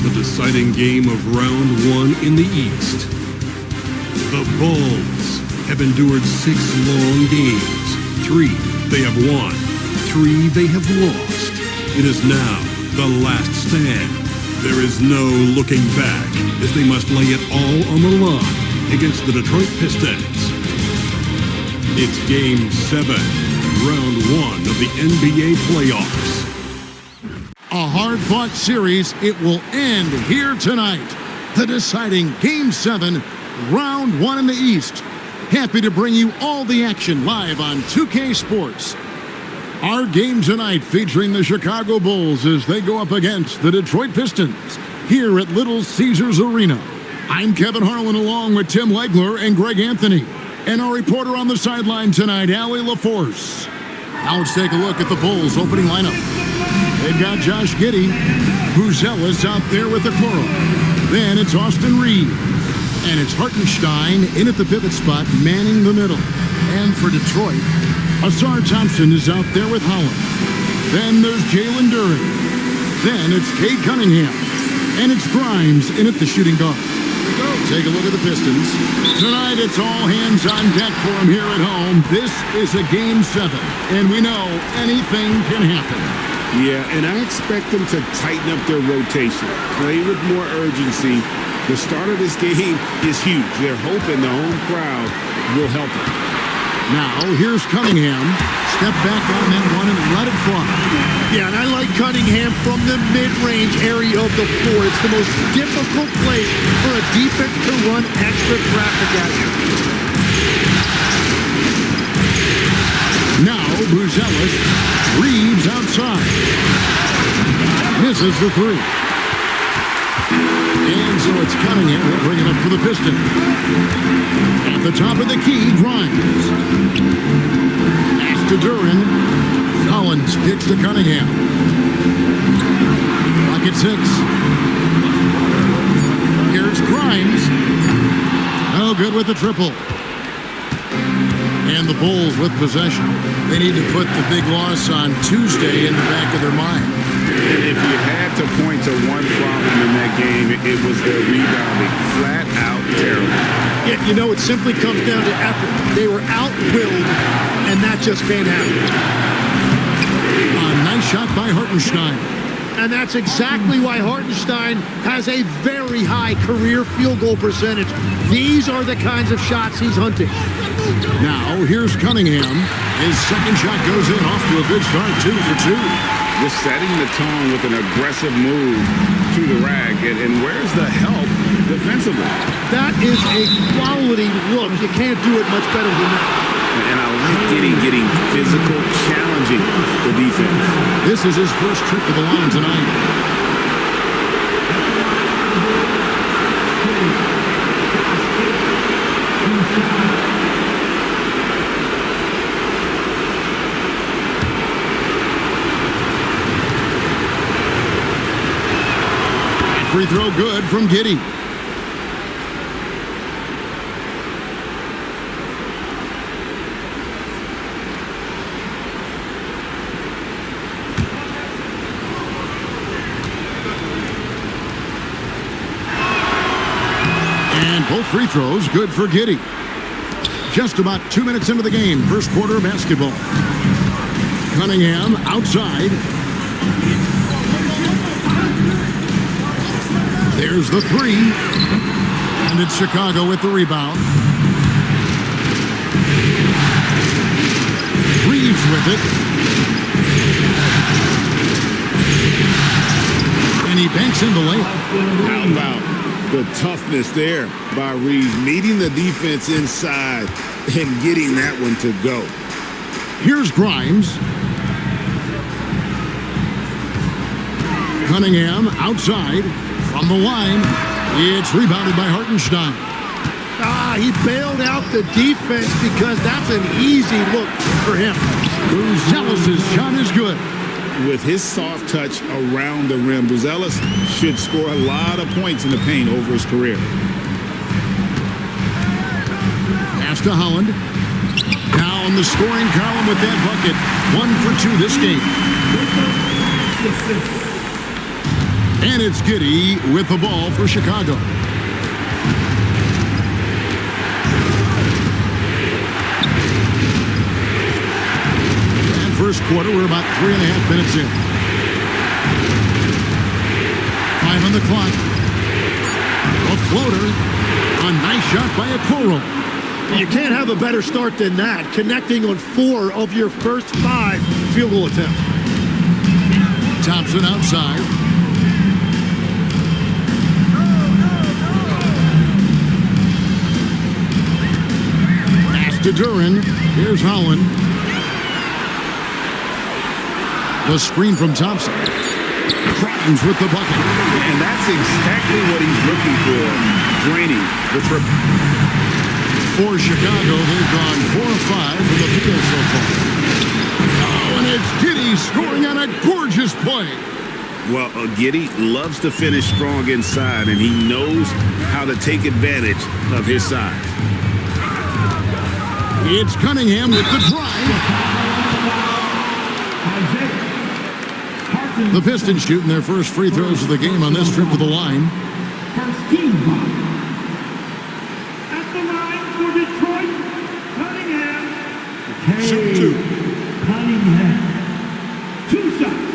the deciding game of round one in the East. The Bulls have endured 6 long games. 3 they have won, 3 they have lost. It is now the last stand. There is no looking back as they must lay it all on the line against the Detroit Pistons. It's Game 7, Round 1 of the NBA playoffs. A hard-fought series, it will end here tonight. The deciding Game 7, Round 1 in the East. Happy to bring you all the action live on 2K Sports. Our game tonight featuring the Chicago Bulls as they go up against the Detroit Pistons here at Little Caesars Arena. I'm Kevin Harlan along with Tim Legler and Greg Anthony. And our reporter on the sideline tonight, Allie LaForce. Now let's take a look at the Bulls opening lineup. They've got Josh Giddey, Buzelis out there with the Coral. Then it's Austin Reed. And it's Hartenstein in at the pivot spot, manning the middle. And for Detroit, Asar Thompson is out there with Holland. Then there's Jalen Duren. Then it's Cade Cunningham. And it's Grimes in at the shooting guard. Take a look at the Pistons. Tonight, it's all hands on deck for them here at home. This is a Game 7, and we know anything can happen. Yeah, and I expect them to tighten up their rotation, play with more urgency. The start of this game is huge. They're hoping the home crowd will help them. Now, here's Cunningham. Step back on that one and let it fly. Yeah, and I like Cunningham from the mid-range area of the floor. It's the most difficult place for a defense to run extra traffic at you. Now, Buzelis. Reeves outside. Misses the 3. And so it's Cunningham will bring it up for the Pistons. At the top of the key, Grimes. Pass to Duren. Collins kicks to Cunningham. Clock at 6. Here's Grimes. No good with the triple. And the Bulls with possession. They need to put the big loss on Tuesday in the back of their mind. And if you had to point to one problem in that game, it was their rebounding. Flat out terrible. Yeah, you know, it simply comes down to effort. They were out-willed, and that just can't happen. A nice shot by Hartenstein. And that's exactly why Hartenstein has a very high career field goal percentage. These are the kinds of shots he's hunting. Now, here's Cunningham. His second shot goes in, off to a good start, 2 for 2. Just setting the tone with an aggressive move to the rack. And where's the help defensively? That is a quality look. You can't do it much better than that. And I like getting physical, challenging the defense. This is his first trip to the line tonight. Free throw good from Giddey. And both free throws good for Giddey. Just about 2 minutes into the game, first quarter of basketball. Cunningham outside. There's the 3. And it's Chicago with the rebound. Reeves with it. And he banks in the layup. How about the toughness there by Reeves, meeting the defense inside and getting that one to go. Here's Grimes. Cunningham outside. From the line, it's rebounded by Hartenstein. He bailed out the defense because that's an easy look for him. Buzelis' shot is good. With his soft touch around the rim, Buzelis should score a lot of points in the paint over his career. Pass to Holland. Now in the scoring column with that bucket. 1 for 2 this game. And it's Giddey with the ball for Chicago. And first quarter, we're about 3.5 minutes in. 5 on the clock. A floater. A nice shot by Okoro. You can't have a better start than that, connecting on 4 of your first 5 field goal attempts. Thompson outside. Pass to Duran. Here's Holland. The screen from Thompson. Crimes with the bucket. And that's exactly what he's looking for, draining the triple. For Chicago, they've gone 4 of 5 from the field so far. Oh, and it's Giddey scoring on a gorgeous play. Well, Giddey loves to finish strong inside, and he knows how to take advantage of his size. It's Cunningham with the drive. The Pistons shooting their first free throws of the game on this trip to the line. First team foul. At the line for Detroit, Cunningham. Shoot 2. Cunningham. 2 shots.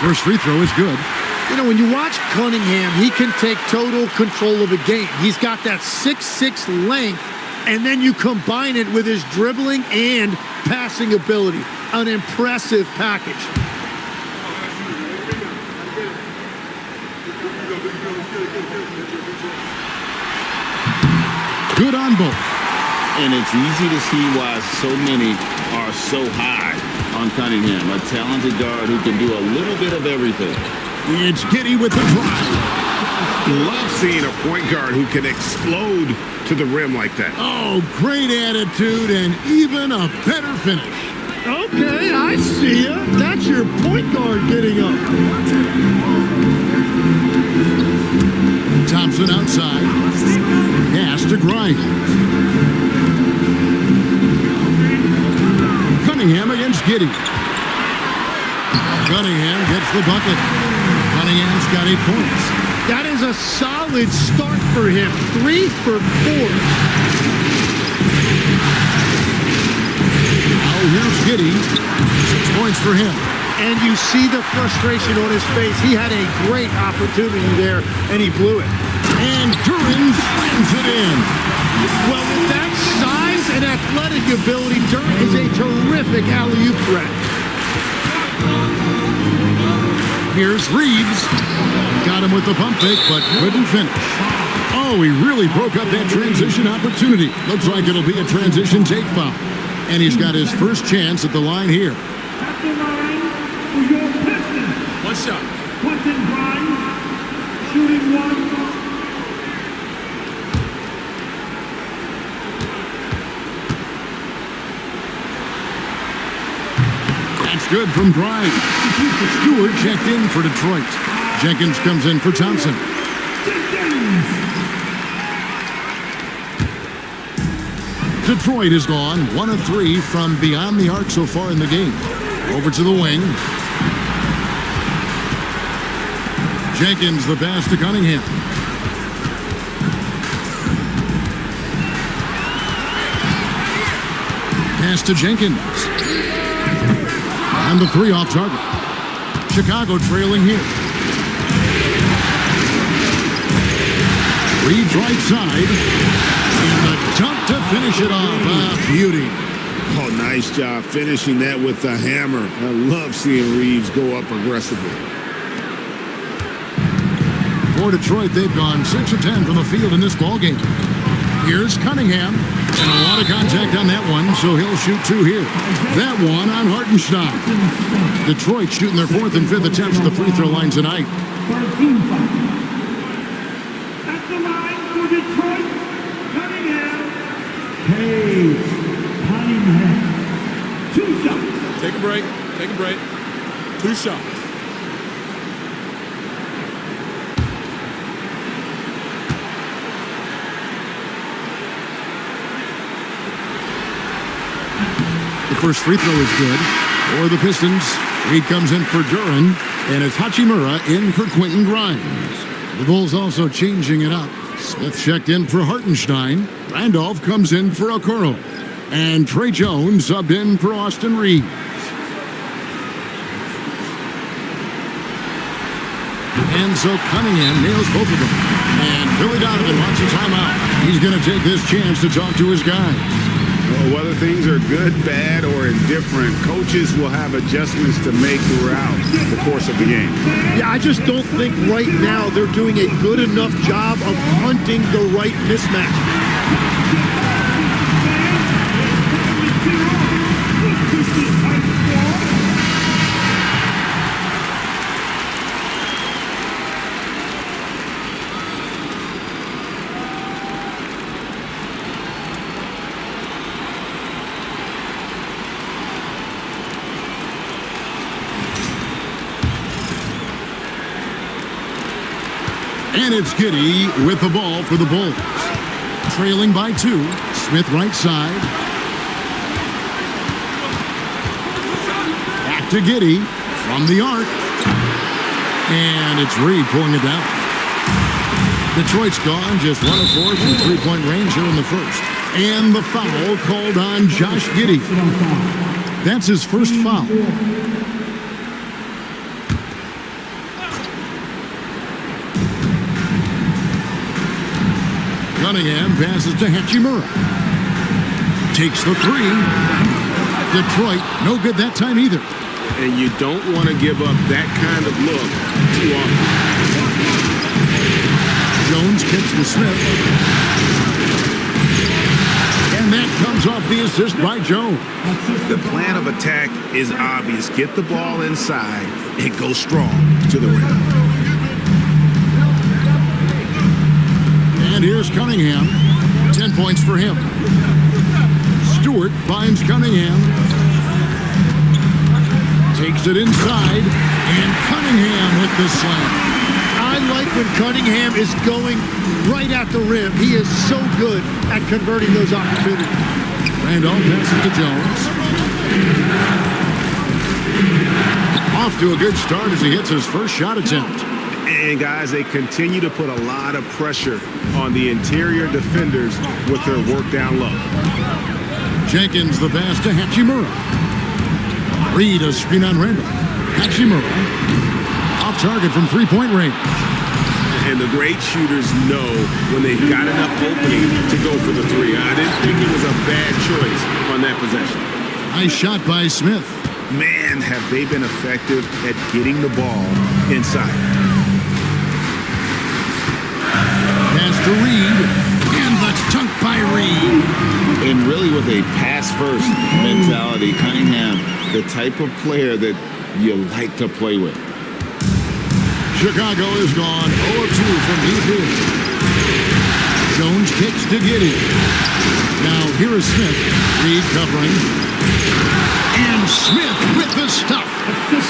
First free throw is good. You know, when you watch Cunningham, he can take total control of a game. He's got that 6'6" length, and then you combine it with his dribbling and passing ability. An impressive package. Good on both. And it's easy to see why so many are so high on Cunningham, a talented guard who can do a little bit of everything. It's Giddey with the drive. Love seeing a point guard who can explode to the rim like that. Oh, great attitude and even a better finish. Okay, I see ya. That's your point guard getting up. Thompson outside. Pass to Grimes. Cunningham against Giddey. Cunningham gets the bucket. Cunningham's got 8 points. That is a solid start for him. 3 for 4. Now here's Giddey. 6 points for him. And you see the frustration on his face. He had a great opportunity there, and he blew it. And Duran slams it in. Well, with that size and athletic ability, Duran is a terrific alley-oop threat. Here's Reeves. Got him with the pump fake, but couldn't finish. Oh, he really broke up that transition opportunity. Looks like it'll be a transition take foul. And he's got his first chance at the line here. At the line for your Pistons. One shot. Quentin Grimes, shooting 1. That's good from Grimes. Stewart checked in for Detroit. Jenkins comes in for Thompson. Detroit is gone 1 of 3 from beyond the arc so far in the game. Over to the wing. Jenkins the pass to Cunningham. Pass to Jenkins. And the 3 off target. Chicago trailing here. Reeves right side. And the dunk to finish it off. Beauty. Oh, nice job finishing that with the hammer. I love seeing Reeves go up aggressively. For Detroit, they've gone 6 of 10 from the field in this ballgame. Here's Cunningham. And a lot of contact on that one, so he'll shoot 2 here. That one on Hartenstein. Detroit shooting their 4th and 5th attempts at the free throw line tonight. 13 foul. At the line for Detroit, Cunningham. Cunningham. 2 shots. Take a break. Take a break. 2 shots. The first free throw is good for the Pistons. Reed comes in for Duran, and it's Hachimura in for Quentin Grimes. The Bulls also changing it up. Smith checked in for Hartenstein. Randolph comes in for Okoro. And Trey Jones subbed in for Austin Reeves. And so Cunningham nails both of them. And Billy Donovan wants a timeout. He's going to take this chance to talk to his guys. Well, whether things are good, bad, or indifferent, coaches will have adjustments to make throughout the course of the game. Yeah, I just don't think right now they're doing a good enough job of hunting the right mismatch. And it's Giddey with the ball for the Bulls. Trailing by 2. Smith right side. Back to Giddey from the arc. And it's Reed pulling it down. Detroit's gone just 1 of 4 from three-point range here in the first. And the foul called on Josh Giddey. That's his first foul. Cunningham passes to Hachimura. Takes the 3. Detroit, no good that time either. And you don't want to give up that kind of look too often. Jones kicks to Smith. And that comes off the assist by Jones. The plan of attack is obvious. Get the ball inside and go strong to the rim. And here's Cunningham. 10 points for him. Stewart finds Cunningham. Takes it inside. And Cunningham with the slam. I like when Cunningham is going right at the rim. He is so good at converting those opportunities. Randolph passes to Jones. Off to a good start as he hits his first shot attempt. And guys, they continue to put a lot of pressure on the interior defenders with their work down low. Jenkins the pass to Hachimura. Reed a screen on Randolph. Hachimura off target from three-point range. And the great shooters know when they've got enough opening to go for the 3. I didn't think it was a bad choice on that possession. Nice shot by Smith. Man, have they been effective at getting the ball inside. Pass to Reed, and the dunk by Reed. And really with a pass-first mentality, Cunningham, the type of player that you like to play with. Chicago is gone 0 of 2 from EP. Jones kicks to Giddey. Now here is Smith. Reed covering. And Smith with the stuff.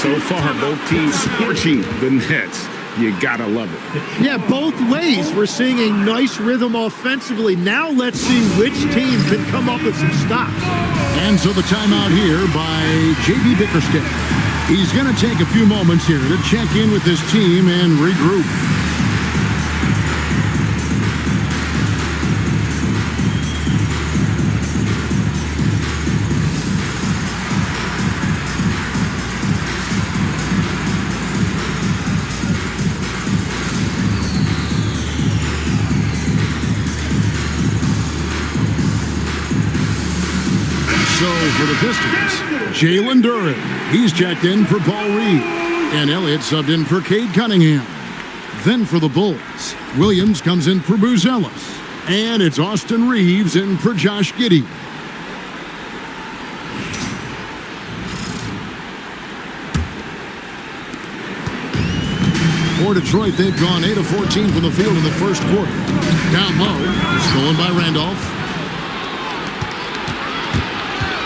So far, both teams scorching the nets. You gotta love it. Yeah, both ways. We're seeing a nice rhythm offensively. Now let's see which team can come up with some stops. And so the timeout here by J.B. Bickerstaff. He's going to take a few moments here to check in with his team and regroup. So for the Pistons, Jalen Duren. He's checked in for Paul Reed. And Elliott subbed in for Cade Cunningham. Then for the Bulls, Williams comes in for Buzelis. And it's Austin Reeves in for Josh Giddey. For Detroit, they've gone 8 of 14 from the field in the first quarter. Down low, stolen by Randolph.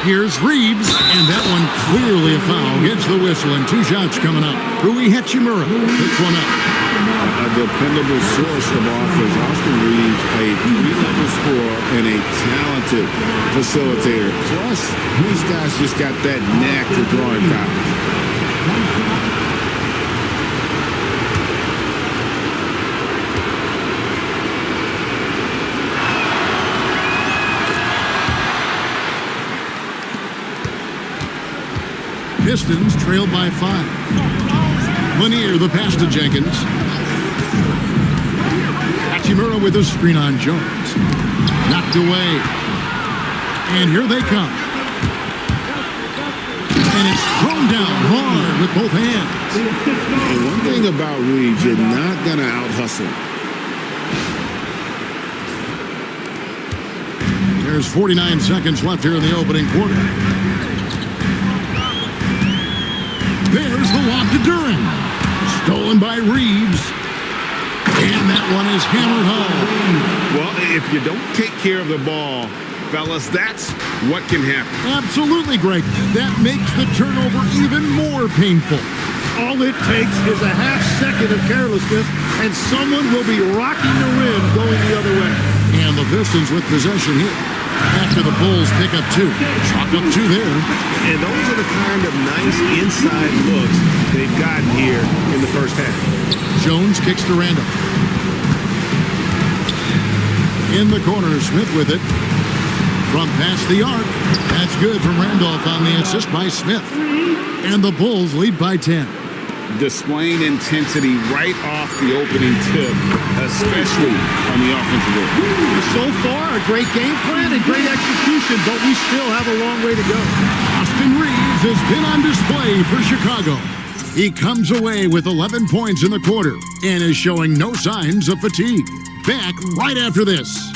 Here's Reeves, and that one clearly a foul. Gets the whistle, and 2 shots coming up. Rui Hachimura picks one up. A dependable source of offense. Austin Reeves, a 3-level scorer and a talented talented facilitator. Plus, these guys just got that knack for drawing fouls. Pistons trailed by 5. Lanier the pass to Jenkins. Hachimura with a screen on Jones. Knocked away. And here they come. And it's thrown down hard with both hands. And one thing about Reeves, you're not going to out-hustle. There's 49 seconds left here in the opening quarter. There's the lob to Duran. Stolen by Reeves. And that one is hammered home. Well, if you don't take care of the ball, fellas, that's what can happen. Absolutely, Greg. That makes the turnover even more painful. All it takes is a half second of carelessness, and someone will be rocking the rim going the other way. And the Pistons with possession here. After the Bulls pick up 2. Chalk up 2 there. And those are the kind of nice inside looks they've gotten here in the first half. Jones kicks to Randall. In the corner, Smith with it. From past the arc. That's good from Randolph on the assist by Smith. And the Bulls lead by 10. Displaying intensity right off the opening tip, especially on the offensive end. So far, a great game plan and great execution, but we still have a long way to go. Austin Reeves has been on display for Chicago. He comes away with 11 points in the quarter and is showing no signs of fatigue. Back right after this.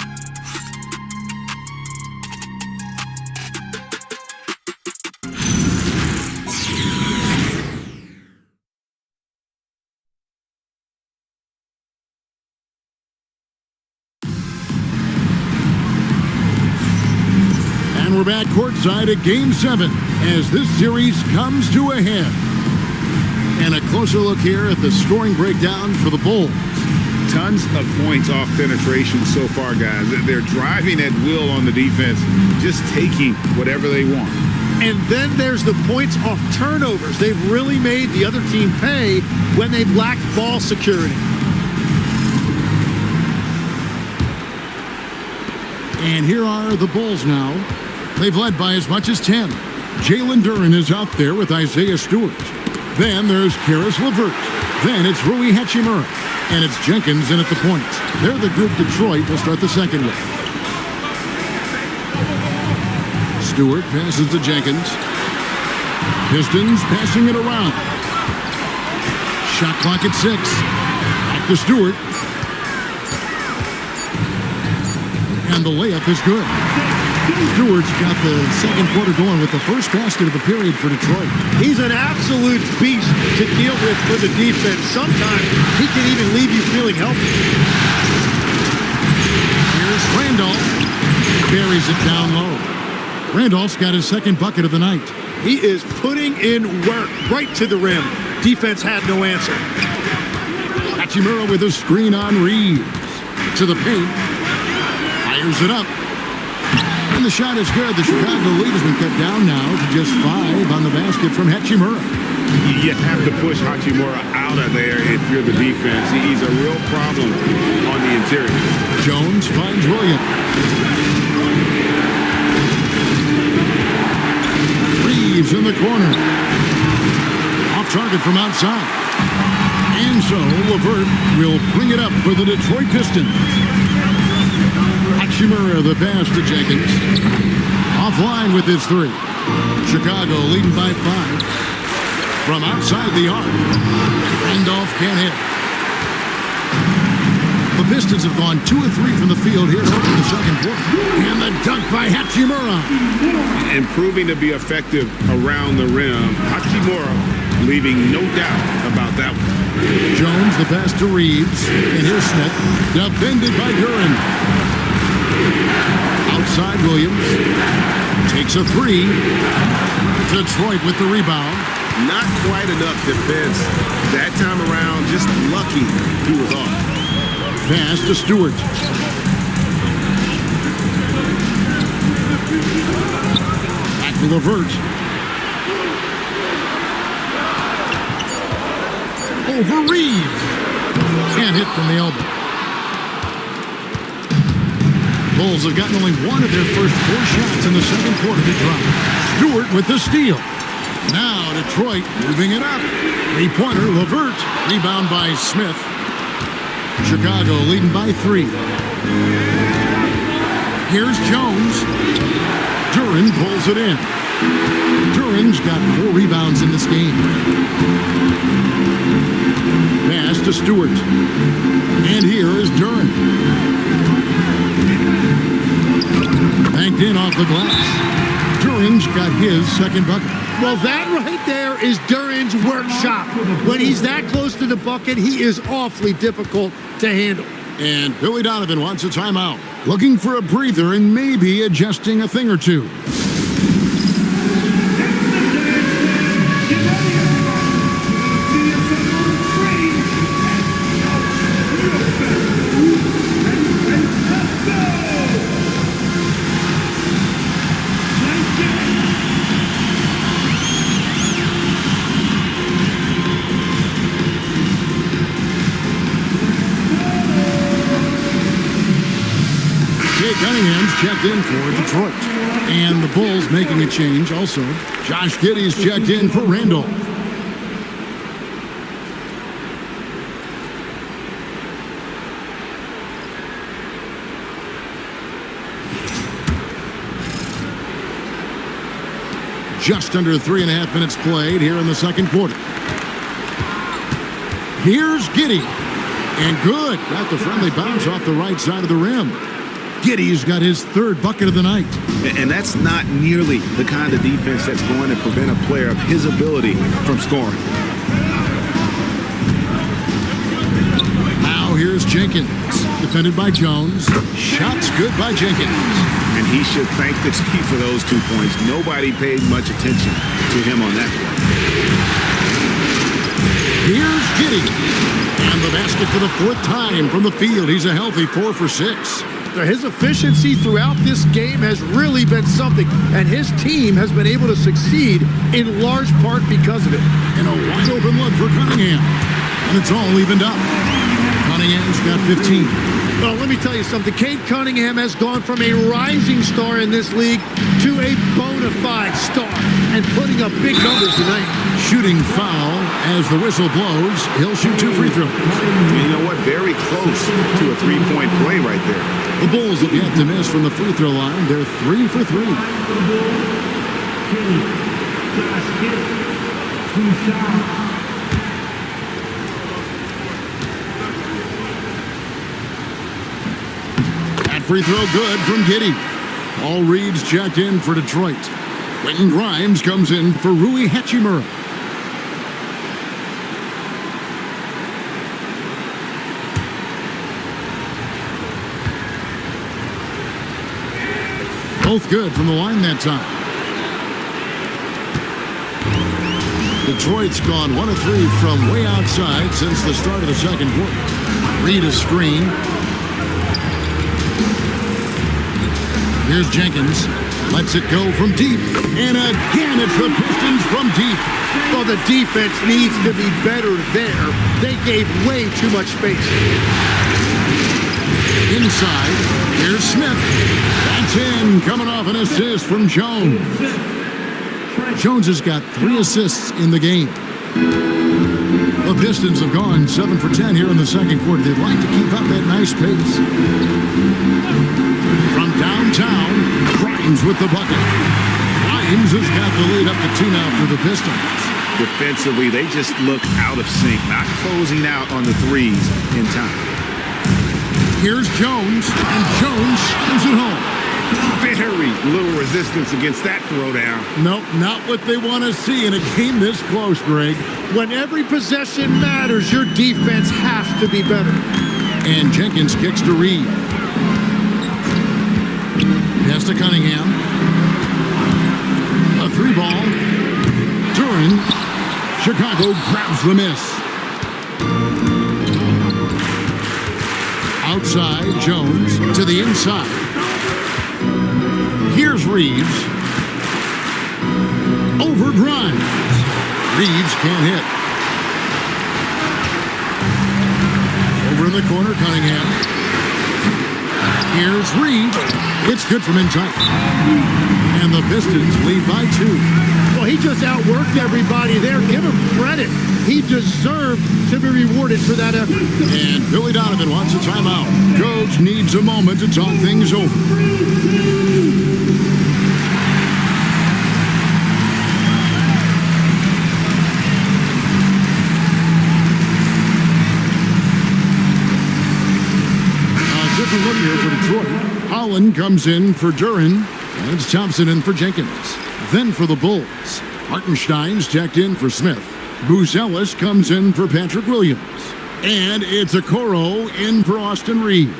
We're back courtside at Game 7 as this series comes to a head. And a closer look here at the scoring breakdown for the Bulls. Tons of points off penetration so far, guys. They're driving at will on the defense, just taking whatever they want. And then there's the points off turnovers. They've really made the other team pay when they've lacked ball security. And here are the Bulls now. They've led by as much as 10. Jalen Duran is out there with Isaiah Stewart. Then there's Karis LeVert. Then it's Rui Hachimura. And it's Jenkins in at the point. They're the group Detroit will start the second with. Stewart passes to Jenkins. Pistons passing it around. Shot clock at 6. Back to Stewart. And the layup is good. Stewart's got the second quarter going with the first basket of the period for Detroit. He's an absolute beast to deal with for the defense. Sometimes he can even leave you feeling helpless. Here's Randolph. Buries it down low. Randolph's got his second bucket of the night. He is putting in work right to the rim. Defense had no answer. Hachimura with a screen on Reeves. To the paint. Fires it up. And the shot is good. The Chicago lead has been cut down now to just 5 on the basket from Hachimura. You have to push Hachimura out of there if you're the defense. He's a real problem on the interior. Jones finds Williams. Reeves in the corner. Off target from outside. And so LeVert will bring it up for the Detroit Pistons. Hachimura the pass to Jenkins. Offline with his 3. Chicago leading by 5. From outside the arc. Randolph can't hit. The Pistons have gone 2 of 3 from the field here to open the second quarter. And the dunk by Hachimura. And proving to be effective around the rim. Hachimura leaving no doubt about that one. Jones the pass to Reeves. And here's Smith. Defended by Duran. Outside Williams. Takes a 3. Detroit with the rebound. Not quite enough defense that time around. Just lucky he was off. Pass to Stewart. LeVert. Over Reeves. Can't hit from the elbow. Bulls have gotten only one of their first 4 shots in the second quarter to drop. Stewart with the steal. Now Detroit moving it up. 3-pointer, LeVert. Rebound by Smith. Chicago leading by 3. Here's Jones. Duran pulls it in. Duran's got 4 rebounds in this game. Pass to Stewart. And here is Duran. Banked in off the glass. Duran's got his second bucket. Well, that right there is Duran's workshop. When he's that close to the bucket, he is awfully difficult to handle. And Billy Donovan wants a timeout. Looking for a breather and maybe adjusting a thing or two. Cunningham's checked in for Detroit. And the Bulls making a change also. Josh Giddey's checked in for Randolph. Just under 3.5 minutes played here in the second quarter. Here's Giddey. And good. Got the friendly bounce off the right side of the rim. Giddey's got his 3rd bucket of the night. And that's not nearly the kind of defense that's going to prevent a player of his ability from scoring. Now here's Jenkins. Defended by Jones. Shots good by Jenkins. And he should thank the team for those 2 points. Nobody paid much attention to him on that play. Here's Giddey. And the basket for the 4th time from the field. He's a healthy 4 for 6. His efficiency throughout this game has really been something, and his team has been able to succeed in large part because of it. And a wide open look for Cunningham. And it's all evened up. Cunningham's got 15. Well, let me tell you something. Cade Cunningham has gone from a rising star in this league to a bona fide star and putting up big numbers tonight. Shooting foul as the whistle blows. He'll shoot 2 free throws. You know what? Very close to a 3-point play right there. The Bulls have yet to miss from the free throw line. They're 3 for 3. That free throw good from Giddey. Paul Reed's checked in for Detroit. Quentin Grimes comes in for Rui Hachimura. Both good from the line that time. Detroit's gone 1 of 3 from way outside since the start of the second quarter. Reed a screen. Here's Jenkins. Lets it go from deep. And again, it's the Pistons from deep. Well, the defense needs to be better there. They gave way too much space. Inside, here's Smith. That's in, coming off an assist from Jones. Jones has got 3 assists in the game. The Pistons have gone 7 for 10 here in the second quarter. They'd like to keep up that nice pace. From downtown, Grimes with the bucket. Grimes has got the lead up to 2 now for the Pistons. Defensively, they just look out of sync, not closing out on the threes in time. Here's Jones, and Jones slams it home. Very little resistance against that throwdown. Nope, not what they want to see in a game this close, Greg. When every possession matters, your defense has to be better. And Jenkins kicks to Reed. Pass to Cunningham. A 3-ball. Duran. Chicago grabs the miss. Outside, Jones to the inside. Here's Reeves. Over Grimes. Reeves can't hit. Over in the corner, Cunningham. Here's Reed. It's good from inside. And the Pistons lead by 2. Well, he just outworked everybody there. Give him credit. He deserved to be rewarded for that effort. And Billy Donovan wants a timeout. Coach needs a moment to talk things over. Different look here for Detroit. Holland comes in for Duran, and it's Thompson in for Jenkins. Then for the Bulls, Hartenstein's checked in for Smith. Buzelis comes in for Patrick Williams. And it's Okoro in for Austin Reeves.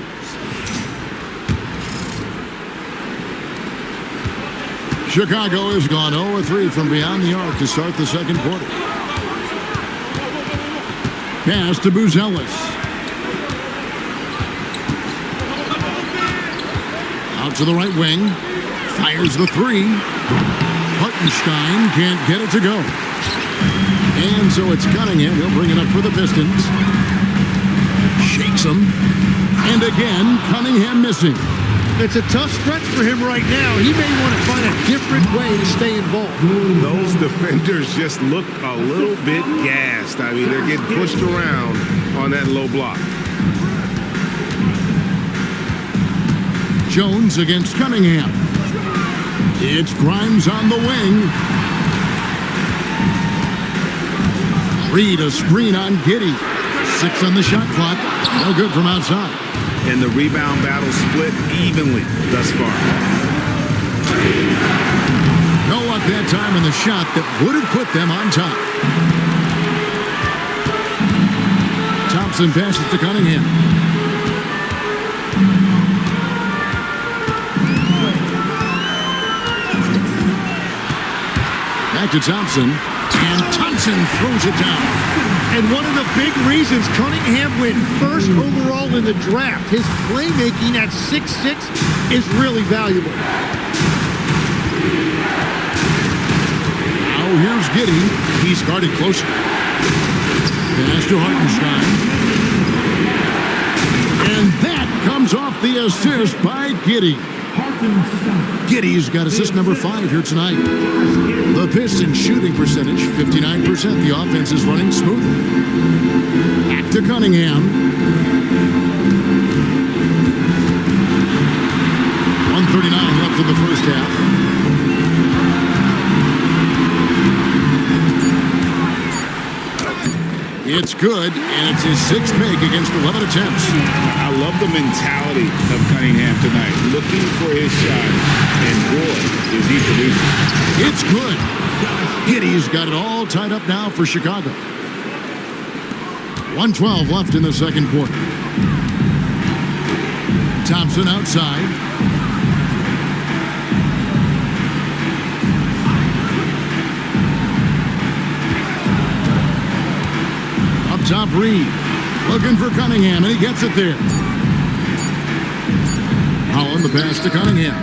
Chicago has gone 0-3 from beyond the arc to start the second quarter. Pass to Buzelis. Out to the right wing. Fires the 3. Hartenstein can't get it to go. And so it's Cunningham. He'll bring it up for the Pistons. Shakes him. And again, Cunningham missing. It's a tough stretch for him right now. He may want to find a different way to stay involved. Those defenders just look a little bit gassed. I mean, they're getting pushed around on that low block. Jones against Cunningham. It's Grimes on the wing. Reed a screen on Giddey. 6 on the shot clock. No good from outside. And the rebound battle split evenly thus far. No luck that time in the shot that would have put them on top. Thompson passes to Cunningham. Back to Thompson, and Thompson throws it down. And one of the big reasons Cunningham went first overall in the draft, his playmaking at 6'6" is really valuable. Now here's Giddey. He's guarded closer. Pass to Hartenstein. And that comes off the assist by Giddey. Giddey's got assist number 5 here tonight. The Pistons shooting percentage, 59%. The offense is running smoothly. Back to Cunningham. 1:39 left in the first half. It's good, and it's his 6th make against 11 attempts. I love the mentality of Cunningham tonight, looking for his shot, and boy, is he producing. It's good. Giddey's got it all tied up now for Chicago. 1:12 left in the second quarter. Thompson outside. Up top, Reed. Looking for Cunningham, and he gets it there. Holland, the pass to Cunningham.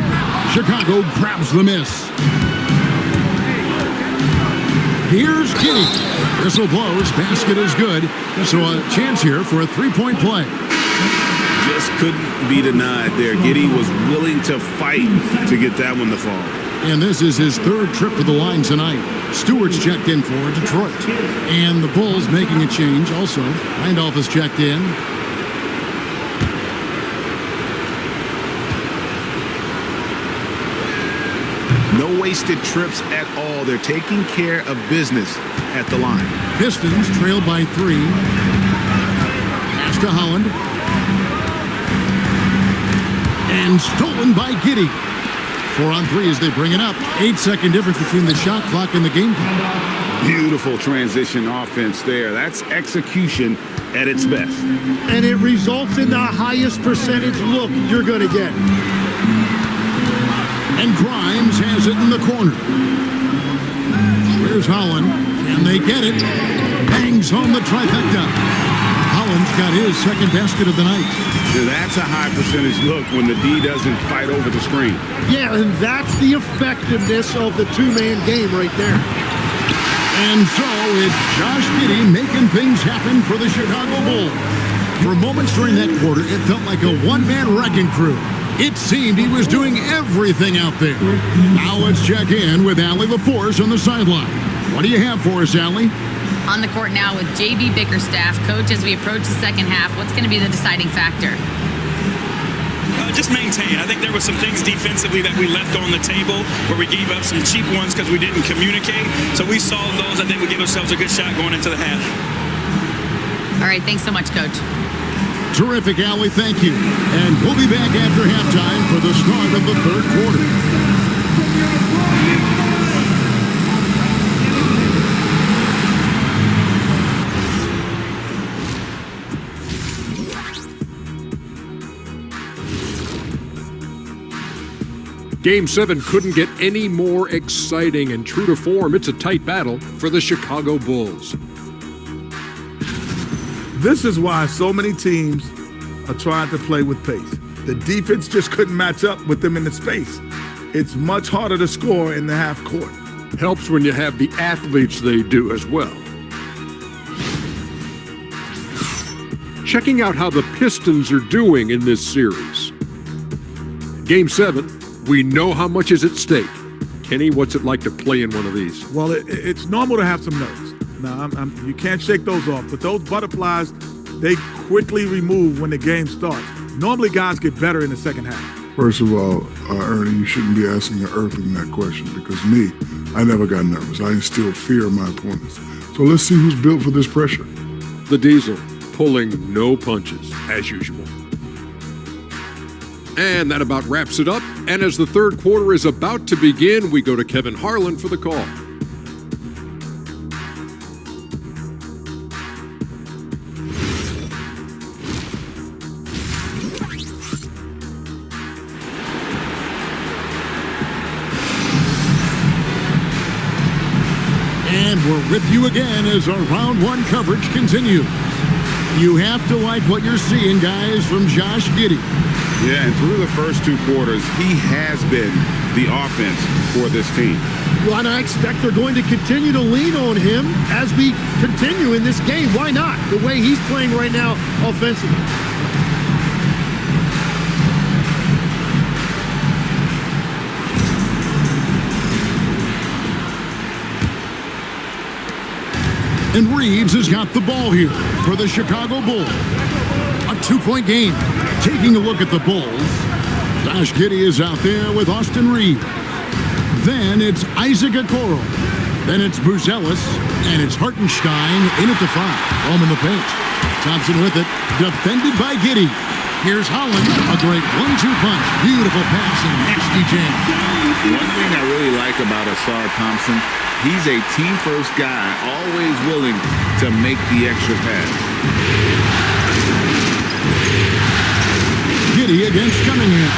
Chicago grabs the miss. Here's Giddey. Whistle blows. Basket is good. So a chance here for a three-point play. Just couldn't be denied there. Giddey was willing to fight to get that one to fall. And this is his 3rd trip to the line tonight. Stewart's checked in for Detroit. And the Bulls making a change also. Randolph is checked in. No wasted trips at all. They're taking care of business at the line. Pistons trailed by 3. Pass to Holland. And stolen by Giddey. 4 on 3 as they bring it up. 8-second difference between the shot clock and the game clock. Beautiful transition offense there. That's execution at its best. And it results in the highest percentage look you're going to get. And Grimes has it in the corner. Here's Holland. Can they get it? Bangs home the trifecta. Holland Holland's got his second basket of the night. Yeah, that's a high percentage look when the D doesn't fight over the screen. Yeah, and that's the effectiveness of the two-man game right there. And so it's Josh Giddey making things happen for the Chicago Bulls. For moments during that quarter, it felt like a one-man wrecking crew. It seemed he was doing everything out there. Now let's check in with Allie LaForce on the sideline. What do you have for us, Allie? On the court now with JB Bickerstaff. Coach, as we approach the second half, what's going to be the deciding factor? Just maintain. I think there were some things defensively that we left on the table where we gave up some cheap ones because we didn't communicate. So we solved those. I think we give ourselves a good shot going into the half. All right, thanks so much, Coach. Terrific, Allie. Thank you. And we'll be back after halftime for the start of the third quarter. Game 7 couldn't get any more exciting, and true to form, it's a tight battle for the Chicago Bulls. This is why so many teams are trying to play with pace. The defense just couldn't match up with them in the space. It's much harder to score in the half court. Helps when you have the athletes they do as well. Checking out how the Pistons are doing in this series. Game 7. We know how much is at stake. Kenny, what's it like to play in one of these? Well, it's normal to have some nerves. Now, you can't shake those off, but those butterflies, they quickly remove when the game starts. Normally, guys get better in the second half. First of all, Ernie, you shouldn't be asking an earthling that question because me, I never got nervous. I instilled fear in my opponents. So let's see who's built for this pressure. The Diesel pulling no punches, as usual. And that about wraps it up. And as the third quarter is about to begin, we go to Kevin Harlan for the call. And we're with you again as our round one coverage continues. You have to like what you're seeing, guys, from Josh Giddey. Yeah, and through the first two quarters, he has been the offense for this team. Well, and I expect they're going to continue to lean on him as we continue in this game. Why not? The way he's playing right now offensively. And Reeves has got the ball here for the Chicago Bulls. A two-point game. Taking a look at the Bulls, Josh Giddey is out there with Austin Reeves. Then it's Isaac Okoro. Then it's Buzelis, and it's Hartenstein in at the 5. Home in the paint. Thompson with it, defended by Giddey. Here's Holland, a great 1-2 punch. Beautiful pass and nasty jam. One thing I really like about Asar Thompson, he's a team-first guy, always willing to make the extra pass. Giddey against Cunningham.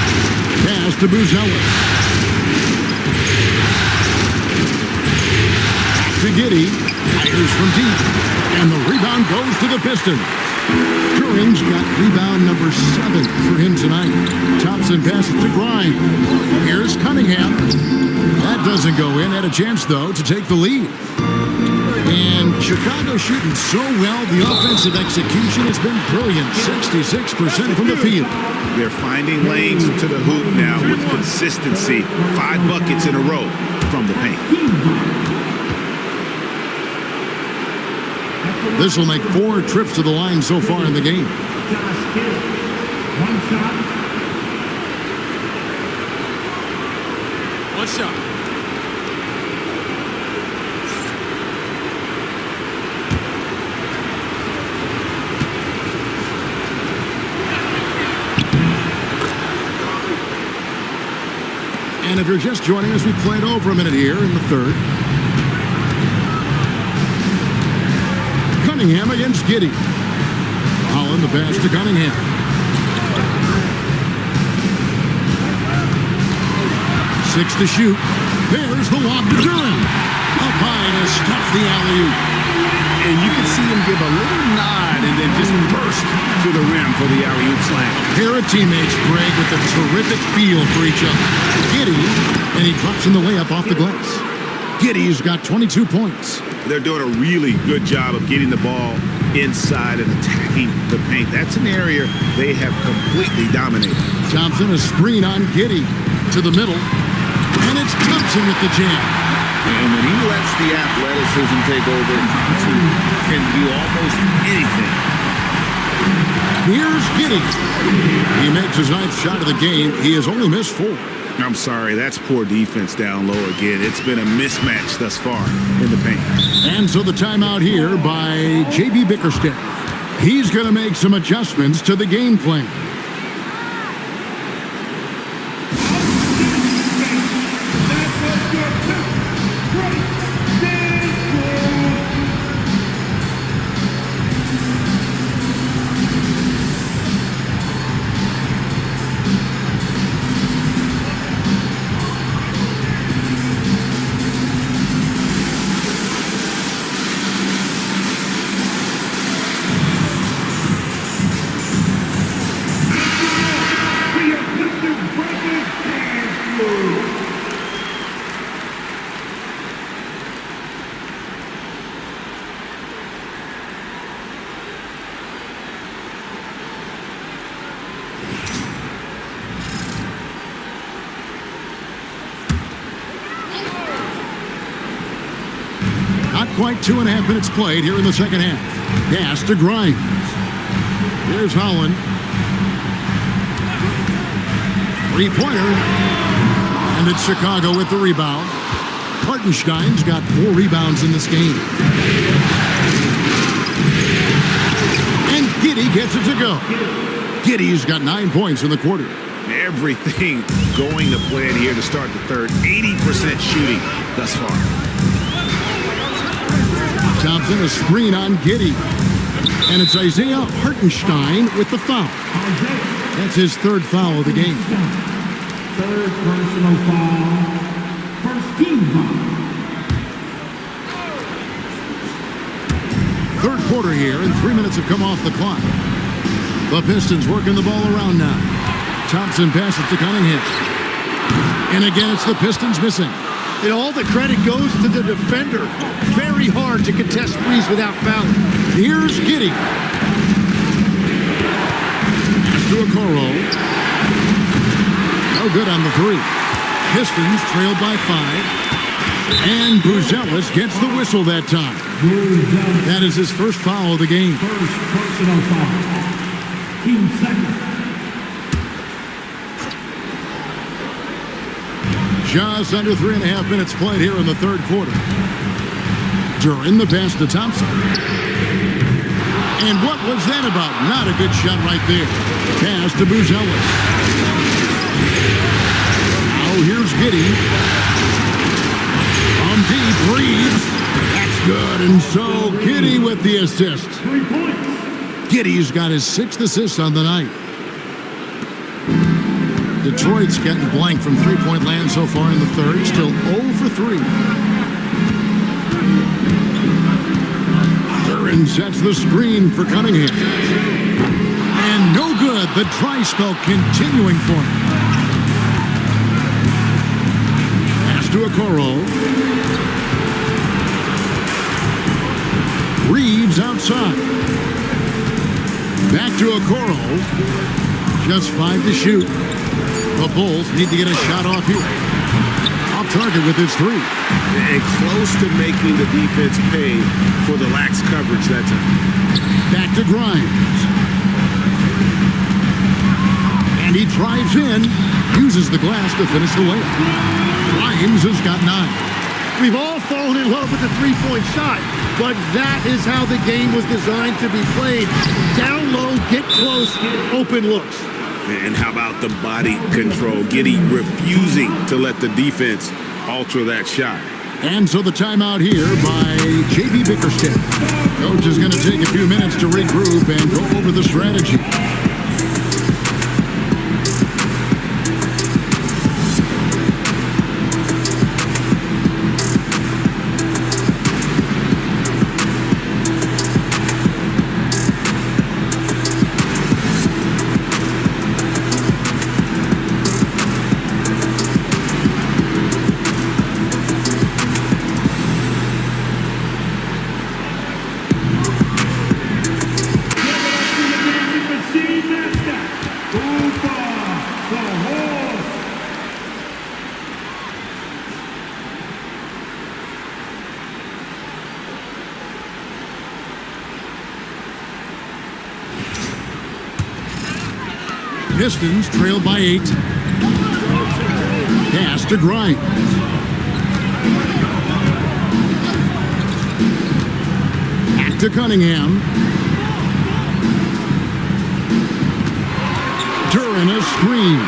Pass to Buzelis. Back to Giddey. Fires from deep. And the rebound goes to the Pistons. Curran's got rebound number 7 for him tonight. Thompson passes to Grimes. Here's Cunningham. That doesn't go in. Had a chance, though, to take the lead. And Chicago shooting so well, the offensive execution has been brilliant. 66% from the field. They're finding lanes to the hoop now with consistency. 5 buckets in a row from the paint. This will make 4 trips to the line so far in the game. One shot. And if you're just joining us, we played over a minute here in the third. Cunningham against Giddey. Holland the pass to Cunningham. Six to shoot. There's the lob to Durham. Up high to stuff the alley-oop. And you can see him give a little nod and then just burst to the rim for the alley-oop slam. Pair of teammates, Greg, with a terrific feel for each other. Giddey, and he drops in the layup off the glass. Giddey's got 22 points. They're doing a really good job of getting the ball inside and attacking the paint. That's an area they have completely dominated. Thompson, a screen on Giddey to the middle, and it's Thompson with the jam. And when he lets the athleticism take over, Thompson can do almost anything. Here's Giddey. He makes his 9th shot of the game. He has only missed 4. I'm sorry, that's poor defense down low again. It's been a mismatch thus far in the paint. And so the timeout here by JB Bickerstaff. He's going to make some adjustments to the game plan. Not quite 2.5 minutes played here in the second half. Pass to Grimes. Here's Holland. Three-pointer. And it's Chicago with the rebound. Hartenstein's got 4 rebounds in this game. And Giddey gets it to go. Giddey's got 9 points in the quarter. Everything going to plan here to start the third. 80% shooting thus far. Thompson, a screen on Giddey. And it's Isaiah Hartenstein with the foul. That's his 3rd foul of the game. 3rd personal foul. 1st team foul. 3rd quarter here, and 3 minutes have come off the clock. The Pistons working the ball around now. Thompson passes to Cunningham. And again, it's the Pistons missing. And all the credit goes to the defender. Very hard to contest threes without fouling. Here's Giddey. Pass to Okoro. No good on the 3. Pistons trailed by 5. And Buzelis gets the whistle that time. That is his 1st foul of the game. 1st personal foul. Team 2nd. Just under 3.5 minutes played here in the 3rd quarter. Duran, the pass to Thompson. And what was that about? Not a good shot right there. Pass to Buzelis. Now here's Giddey. From deep, Reeves. That's good. And so Giddey with the assist. 3 points. Giddey's got his 6th assist on the night. Detroit's getting blank from 3-point land so far in the 3rd. Still 0 for 3. Duran sets the screen for Cunningham. And no good. The dry spell continuing for him. Pass to Okoro. Reeves outside. Back to Okoro. Just 5 to shoot. The Bulls need to get a shot off here. Off target with his 3. And close to making the defense pay for the lax coverage that time. Back to Grimes. And he drives in, uses the glass to finish the layup. Grimes has got 9. We've all fallen in love with the 3-point shot, but that is how the game was designed to be played. Down low, get close, open looks. And how about the body control? Giddey refusing to let the defense alter that shot. And so the timeout here by JB Bickerstaff. Coach is going to take a few minutes to regroup and go over the strategy. Pistons trail by 8. Pass to Grimes. Back to Cunningham. Duran a screen.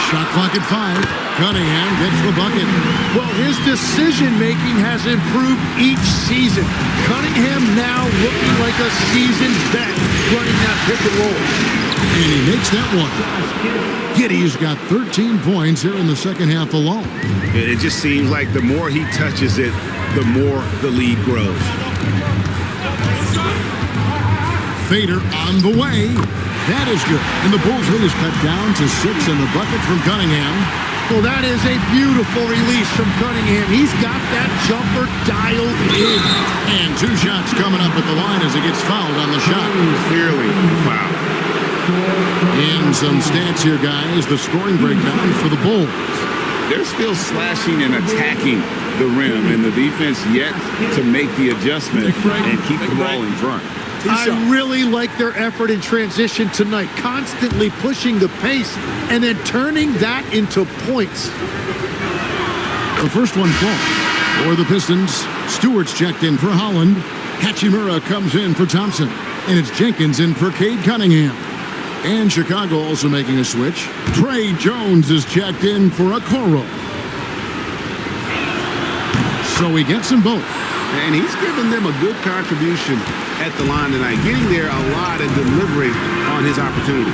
Shot clock at 5. Cunningham gets the bucket. Well, his decision-making has improved each season. Cunningham now looking like a seasoned vet running that pick and roll. And he makes that one. Giddey's got 13 points here in the second half alone. It just seems like the more he touches it, the more the lead grows. Fader on the way. That is good. And the Bulls lead is cut down to 6 and the bucket from Cunningham. Well, that is a beautiful release from Cunningham. He's got that jumper dialed in. And 2 shots coming up at the line as he gets fouled on the shot. Clearly fouled. And some stats here, guys. The scoring breakdown for the Bulls. They're still slashing and attacking the rim, and the defense yet to make the adjustment and keep the ball in front. I really like their effort in transition tonight, constantly pushing the pace and then turning that into points. The first one falls for the Pistons. Stewart's checked in for Holland. Hachimura comes in for Thompson. And it's Jenkins in for Cade Cunningham. And Chicago also making a switch. Trey Jones is checked in for Okoro. So he gets them both. And he's given them a good contribution at the line tonight, getting there a lot and delivering on his opportunity.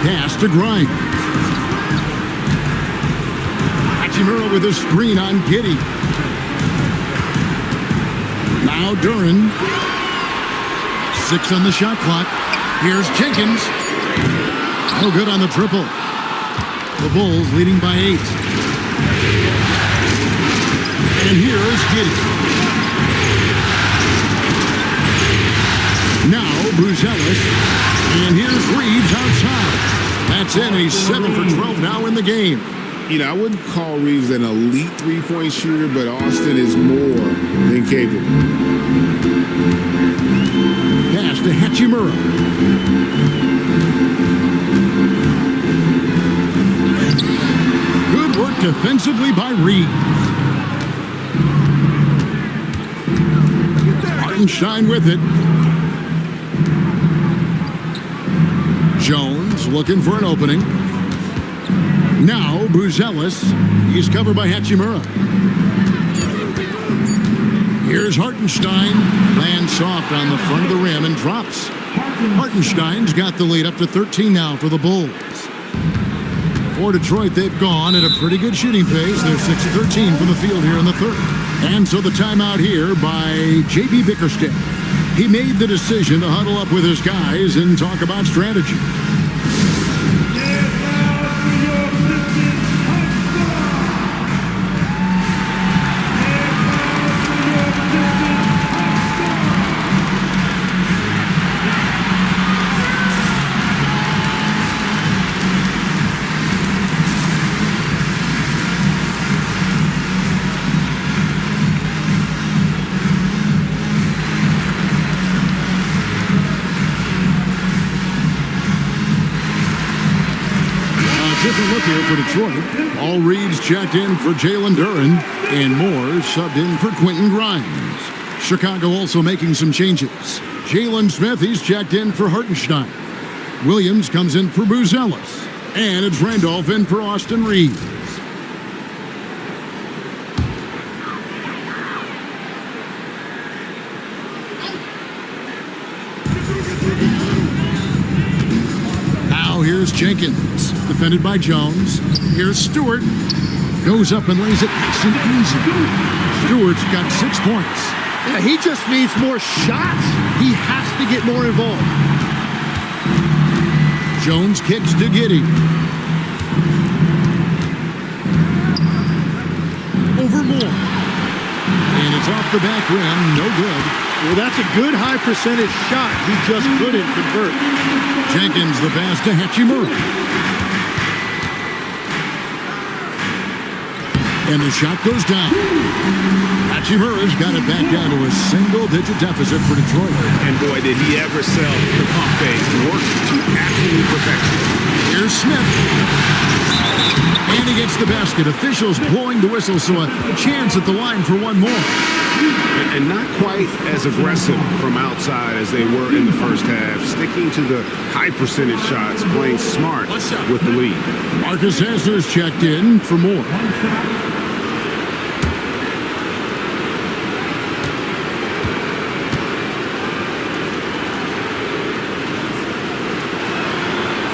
Pass to Grimes. Hachimura with a screen on Giddey. Now Duran. 6 on the shot clock. Here's Jenkins. No good on the triple. The Bulls leading by 8. And here is Giddey. Now Buzelis, and here's Reeves outside. That's in. He's 7 for 12 now in the game. You know, I wouldn't call Reeves an elite three-point shooter, but Austin is more than capable. Pass to Hachimura. Good work defensively by Reeves. Hartenstein with it. Jones looking for an opening. Now Buzelis. He's covered by Hachimura. Here's Hartenstein. Lands soft on the front of the rim and drops. Hartenstein's got the lead up to 13 now for the Bulls. For Detroit, they've gone at a pretty good shooting pace. They're 6 of 13 from the field here in the third. And so the timeout here by J.B. Bickerstaff. He made the decision to huddle up with his guys and talk about strategy. Different look here for Detroit. All Reed's checked in for Jalen Duran, and Moore subbed in for Quentin Grimes. Chicago also making some changes. Jalen Smith, he's checked in for Hartenstein. Williams comes in for Buzelis. And it's Randolph in for Austin Reeves. Here's Jenkins, defended by Jones. Here's Stewart. Goes up and lays it nice and easy. Stewart's got 6 points. Yeah, he just needs more shots. He has to get more involved. Jones kicks to Giddey. Over Moore. And it's off the back rim, no good. Well, that's a good high percentage shot. He just couldn't convert. Jenkins the pass to Hachimura. And the shot goes down. Hachimura's got it back down to a single-digit deficit for Detroit. And boy, did he ever sell the pump fake. Worked to absolute perfection. Here's Smith. And he gets the basket. Officials blowing the whistle, so a chance at the line for one more. And not quite as aggressive from outside as they were in the first half. Sticking to the high percentage shots, playing smart with the lead. Marcus Hassler's checked in for more.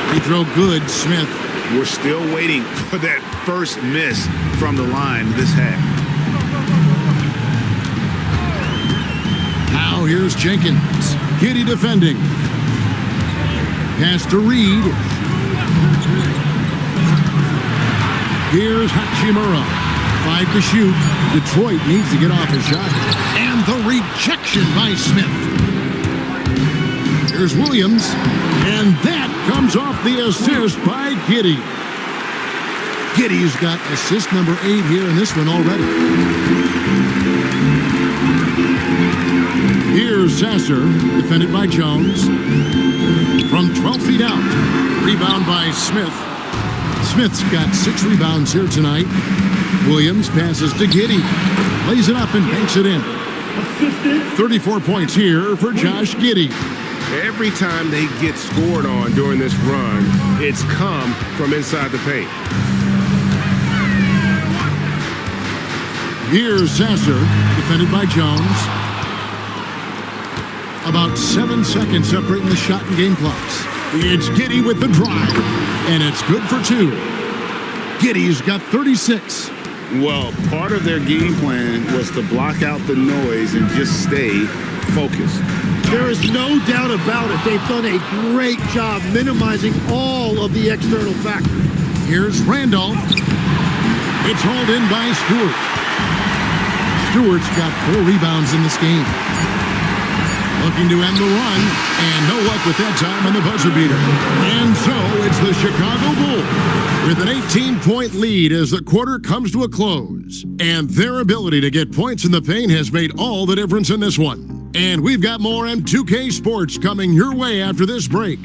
Free throw good, Smith. We're still waiting for that first miss from the line this half. Now here's Jenkins. Giddey defending. Pass to Reed. Here's Hachimura. 5 to shoot. Detroit needs to get off a shot. And the rejection by Smith. Here's Williams. And that comes off the assist by Giddey. Giddey's got assist number 8 here in this one already. Here's Sasser, defended by Jones. From 12 feet out. Rebound by Smith. Smith's got 6 rebounds here tonight. Williams passes to Giddey. Lays it up and banks it in. 34 points here for Josh Giddey. Every time they get scored on during this run, it's come from inside the paint. Here's Sasser, defended by Jones. About 7 seconds separating the shot and game clocks. It's Giddey with the drive, and it's good for 2. Giddey's got 36. Well, part of their game plan was to block out the noise and just stay focused. There is no doubt about it. They've done a great job minimizing all of the external factors. Here's Randolph. It's hauled in by Stewart. Stewart's got 4 rebounds in this game. Looking to end the run, and no luck with that time on the buzzer beater. And so it's the Chicago Bulls with an 18-point lead as the quarter comes to a close. And their ability to get points in the paint has made all the difference in this one. And we've got more M2K Sports coming your way after this break.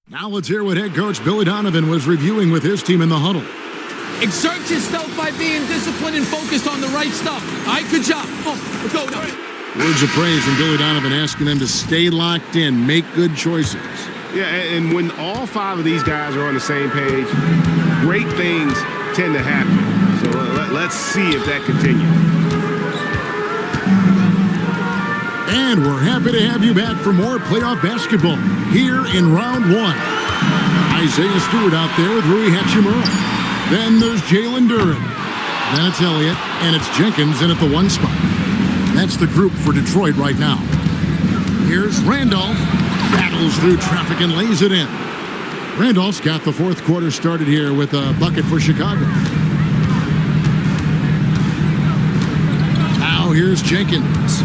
Now let's hear what head coach Billy Donovan was reviewing with his team in the huddle. Exert yourself by being disciplined and focused on the right stuff. All right, good job. Oh, go. Words of praise from Billy Donovan asking them to stay locked in, make good choices. Yeah, and when all 5 of these guys are on the same page, great things tend to happen. So let's see if that continues. And we're happy to have you back for more playoff basketball here in round 1. Isaiah Stewart out there with Rui Hachimura. Then there's Jalen Duren. Then it's Elliott, and it's Jenkins in at the 1 spot. That's the group for Detroit right now. Here's Randolph. Battles through traffic and lays it in. Randolph's got the 4th quarter started here with a bucket for Chicago. Now here's Jenkins.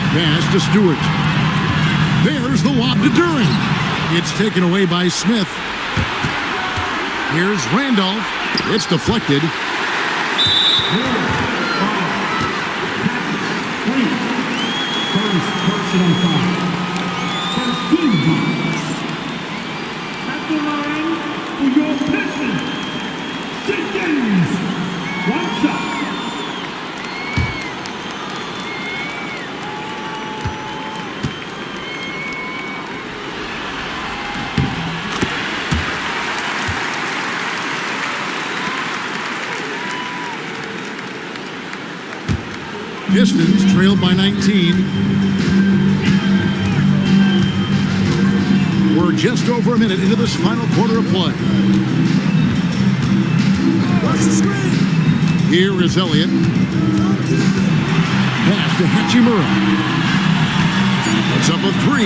Pass to Stewart. There's the lob to Duren. It's taken away by Smith. Here's Randolph. It's deflected. First personal foul. First team foul. At the line for your Pistons, Jenkins. 1 shot. Pistons trailed by 19. We're just over a minute into this final quarter of play. Watch the screen. Here is Elliott. Pass to Hachimura. Puts up a 3.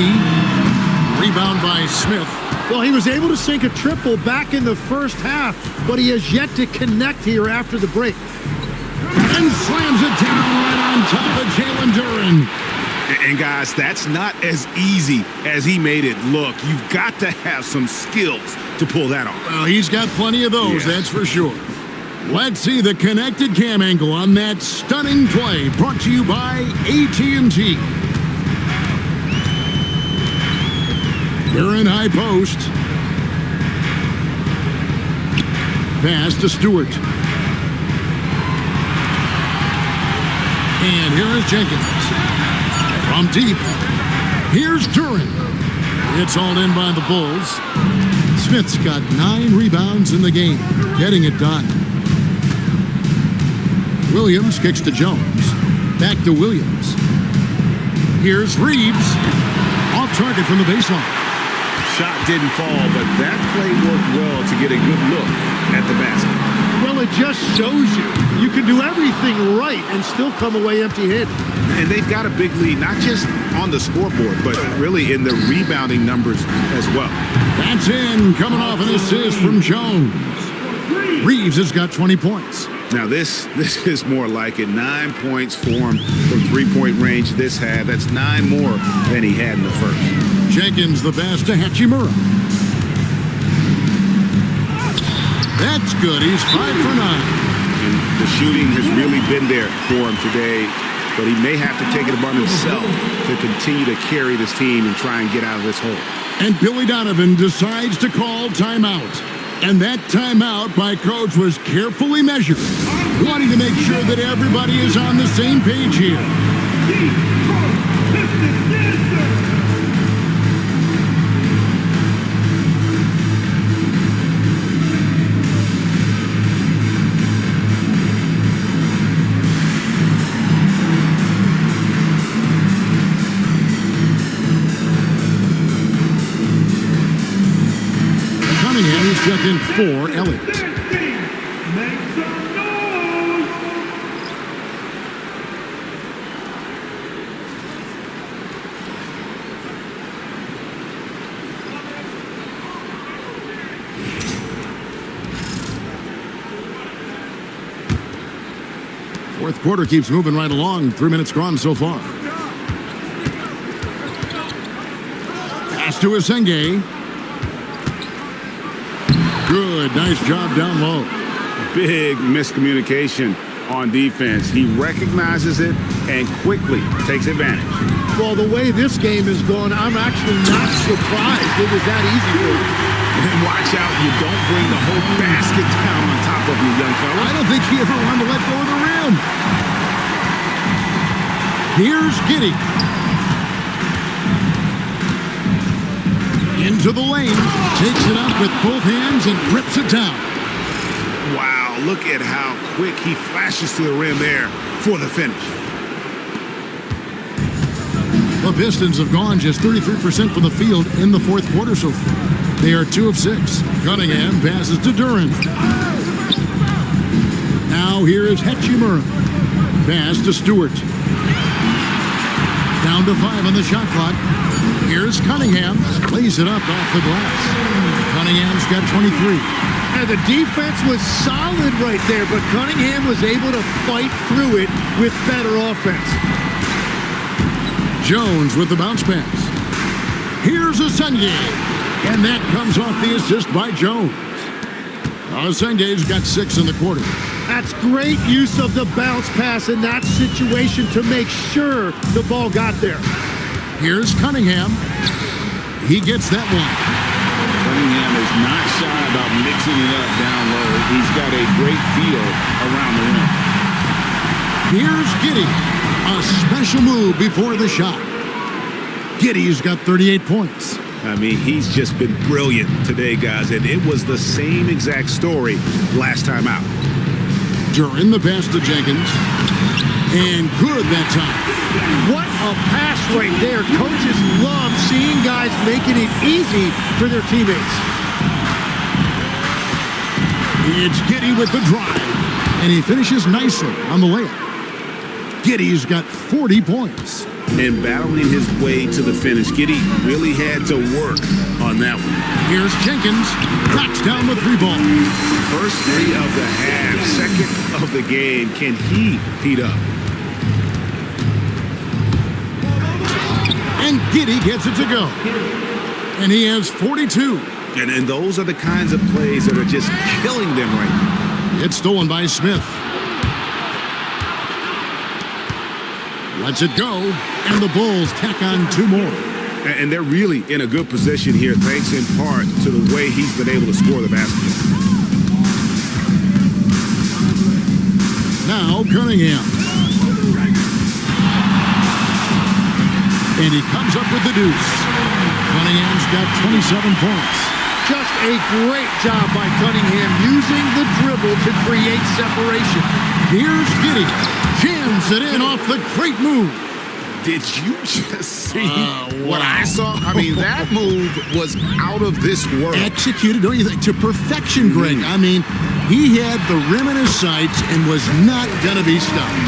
Rebound by Smith. Well, he was able to sink a triple back in the first half, but he has yet to connect here after the break. And slams it down right on top of Jalen Duren. And guys, that's not as easy as he made it look. You've got to have some skills to pull that off. Well, he's got plenty of those, that's for sure. Let's see the connected cam angle on that stunning play, brought to you by AT&T. Duren high post. Pass to Stewart. And here is Jenkins. From deep. Here's Duren. It's all in by the Bulls. Smith's got 9 rebounds in the game, getting it done. Williams kicks to Jones. Back to Williams. Here's Reeves. Off target from the baseline. Shot didn't fall, but that play worked well to get a good look at the basket. Well, it just shows you can do everything right and still come away empty-handed. And they've got a big lead, not just on the scoreboard, but really in the rebounding numbers as well. That's in, coming off an assist from Jones. Reeves has got 20 points. Now this is more like it. 9 points for him from three-point range this half. That's 9 more than he had in the first. Jenkins the pass to Hachimura. That's good. He's 5 for 9. And the shooting has really been there for him today, but he may have to take it upon himself to continue to carry this team and try and get out of this hole. And Billy Donovan decides to call timeout. And that timeout by Coach was carefully measured, wanting to make sure that everybody is on the same page here. Check in for Elliott. Fourth quarter keeps moving right along. 3 minutes gone so far. Pass to Asenge. Good, nice job down low. Big miscommunication on defense. He recognizes it and quickly takes advantage. Well, the way this game is going, I'm actually not surprised it was that easy for him. And watch out, you don't bring the whole basket down on top of you, young fella. I don't think he ever wanted to let go of the rim. Here's Giddey. Into the lane, takes it up with both hands and rips it down. Wow, look at how quick he flashes to the rim there for the finish. The Pistons have gone just 33% from the field in the fourth quarter so far. They are 2 of 6. Cunningham passes to Duren. Now here is Hachimura. Pass to Stewart. Down to 5 on the shot clock. Here's Cunningham. Lays it up off the glass. Cunningham's got 23. And the defense was solid right there, but Cunningham was able to fight through it with better offense. Jones with the bounce pass. Here's Asenge. And that comes off the assist by Jones. Asenge's got 6 in the quarter. That's great use of the bounce pass in that situation to make sure the ball got there. Here's Cunningham. He gets that one. Cunningham is not shy about mixing it up down low. He's got a great feel around the rim. Here's Giddey. A special move before the shot. Giddey's got 38 points. I mean, he's just been brilliant today, guys, and it was the same exact story last time out. Duren the pass to Jenkins. And good that time. What a pass right there. Coaches love seeing guys making it easy for their teammates. It's Giddey with the drive. And he finishes nicely on the layup. Giddey's got 40 points. and battling his way to the finish. Giddey really had to work on that one. Here's Jenkins, cracks down the 3 ball. First 3 of the half, second of the game. Can he heat up? And Giddey gets it to go. And he has 42. And those are the kinds of plays that are just killing them right now. It's stolen by Smith. Lets it go, and the Bulls tack on 2 more. And they're really in a good position here, thanks in part to the way he's been able to score the basket. Now Cunningham. And he comes up with the deuce. Cunningham's got 27 points. Just a great job by Cunningham using the dribble to create separation. Here's Giddey. Jams it in off the great move. Did you just see what I saw? I mean, that move was out of this world. Executed, don't you think, to perfection, Greg. I mean, he had the rim in his sights and was not going to be stopped.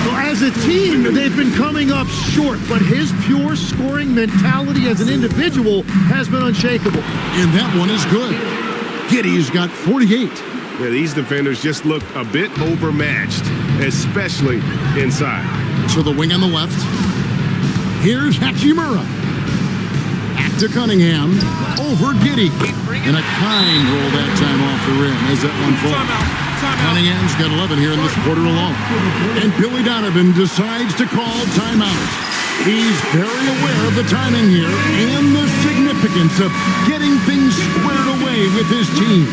Well, as a team, they've been coming up short, but his pure scoring mentality as an individual has been unshakable. And that one is good. Giddey's got 48. Yeah, these defenders just look a bit overmatched, especially inside. To the wing on the left. Here's Hachimura. Back to Cunningham. Over Giddey. And a kind roll that time off the rim as that one falls. Cunningham's got 11 here in this quarter alone. And Billy Donovan decides to call timeout. He's very aware of the timing here and the significance of getting things squared away with his team.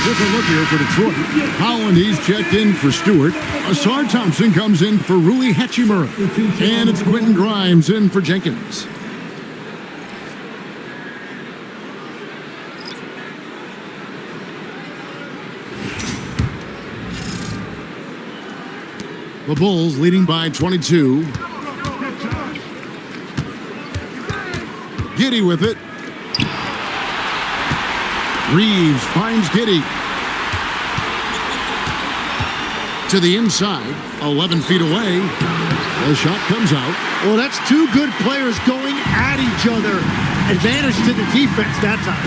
Different look here for Detroit. Holland, he's checked in for Stewart. Asar Thompson comes in for Rui Hachimura. And it's Quentin Grimes in for Jenkins. The Bulls leading by 22. Giddey with it. Reeves finds Giddey. To the inside, 11 feet away. The shot comes out. Well, that's 2 good players going at each other. Advantage to the defense that time.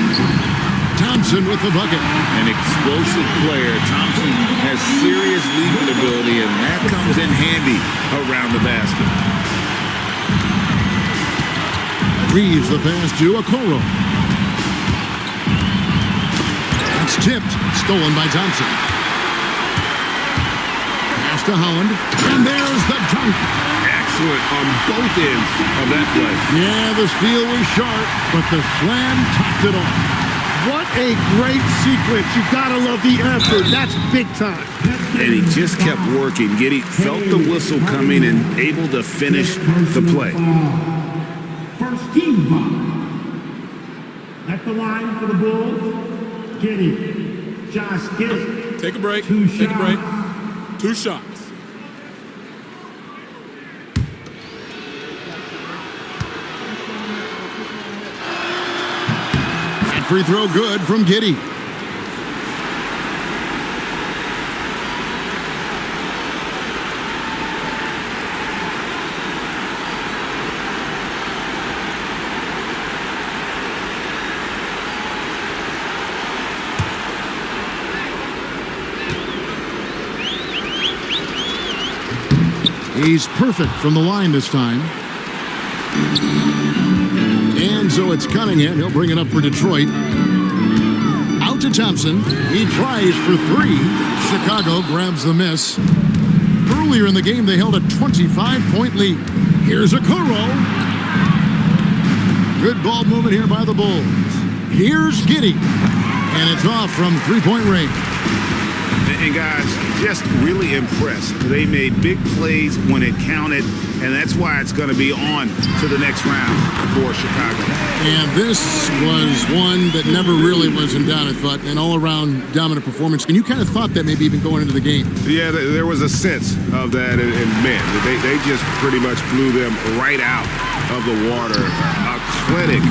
Thompson with the bucket. An explosive player. Thompson has serious leaping ability, and that comes in handy around the basket. Reeves the pass to Okoro. It's tipped. Stolen by Thompson. Pass to Holland. And there's the dunk. Excellent on both ends of that play. Yeah, the steal was sharp, but the slam topped it off. What a great sequence. You gotta love the effort. That's big time. And he just kept working. Giddey felt the whistle coming and able to finish the play. First team foul. At the line for the Bulls, Giddey. Josh Giddey. Take a break. Take a break. 2 shots. That free throw good from Giddey. He's perfect from the line this time. And so it's Cunningham. He'll bring it up for Detroit. Out to Thompson. He tries for 3. Chicago grabs the miss. Earlier in the game, they held a 25-point lead. Here's Okoro. Good ball movement here by the Bulls. Here's Giddey. And it's off from 3-point range. And guys, just really impressed. They made big plays when it counted, and that's why it's going to be on to the next round for Chicago. And this was one that never really was in doubt, I thought, an all-around dominant performance. And you kind of thought that maybe even going into the game. Yeah, there was a sense of that, and man, they just pretty much blew them right out of the water. A clinic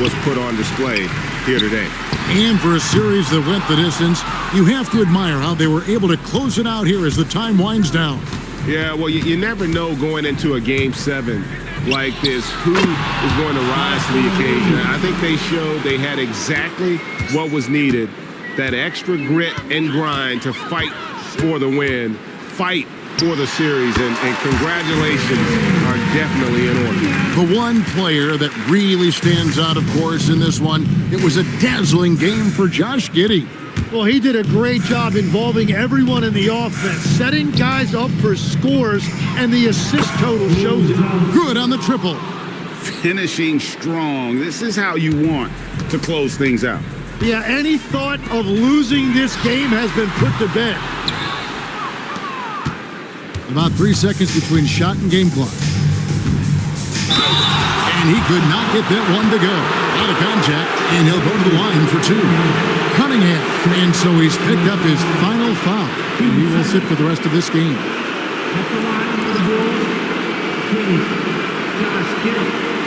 was put on display here today. And for a series that went the distance, you have to admire how they were able to close it out here as the time winds down. Yeah, well, you never know going into a Game 7 like this who is going to rise to the occasion. I think they showed they had exactly what was needed, that extra grit and grind to fight for the win, fight for the series, and congratulations are definitely in order. The one player that really stands out, of course, in this one, it was a dazzling game for Josh Giddey. Well, he did a great job involving everyone in the offense, setting guys up for scores, and the assist total shows it. Good on the triple. Finishing strong. This is how you want to close things out. Yeah, any thought of losing this game has been put to bed. About 3 seconds between shot and game clock. And he could not get that one to go. Out of contact, and he'll go to the line for two. Cunningham, and so he's picked up his final foul. And he will sit for the rest of this game.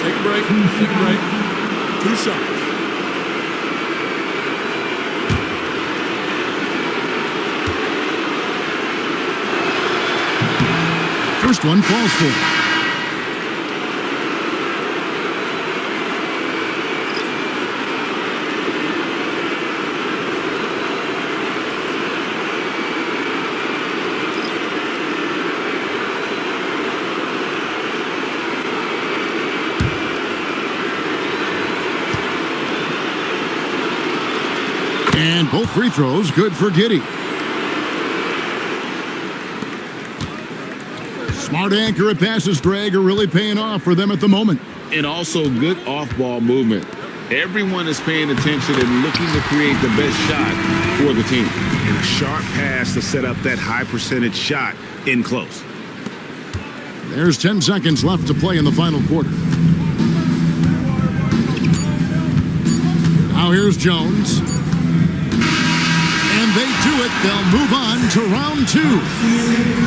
Take a break. Take a break. 2 shots. First one falls for. And both free throws good for Giddey. Smart accurate passes, Greg, are really paying off for them at the moment. And also good off-ball movement. Everyone is paying attention and looking to create the best shot for the team. And a sharp pass to set up that high percentage shot in close. There's 10 seconds left to play in the final quarter. Now here's Jones. And they do it. They'll move on to round two.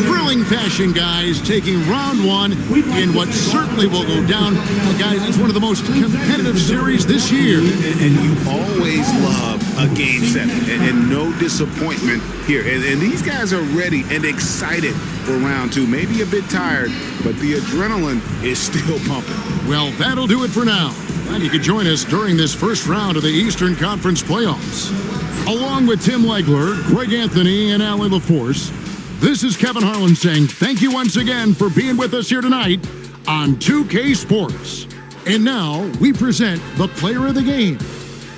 Thrilling fashion, guys, taking round one in what certainly will go down. Guys, it's one of the most competitive series this year. And you always love a Game 7. And no disappointment here. And these guys are ready and excited for round two. Maybe a bit tired, but the adrenaline is still pumping. Well, that'll do it for now. And you can join us during this first round of the Eastern Conference playoffs. Along with Tim Legler, Greg Anthony, and Allie LaForce, this is Kevin Harlan saying thank you once again for being with us here tonight on 2K Sports. And now we present the player of the game,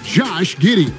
Josh Giddey.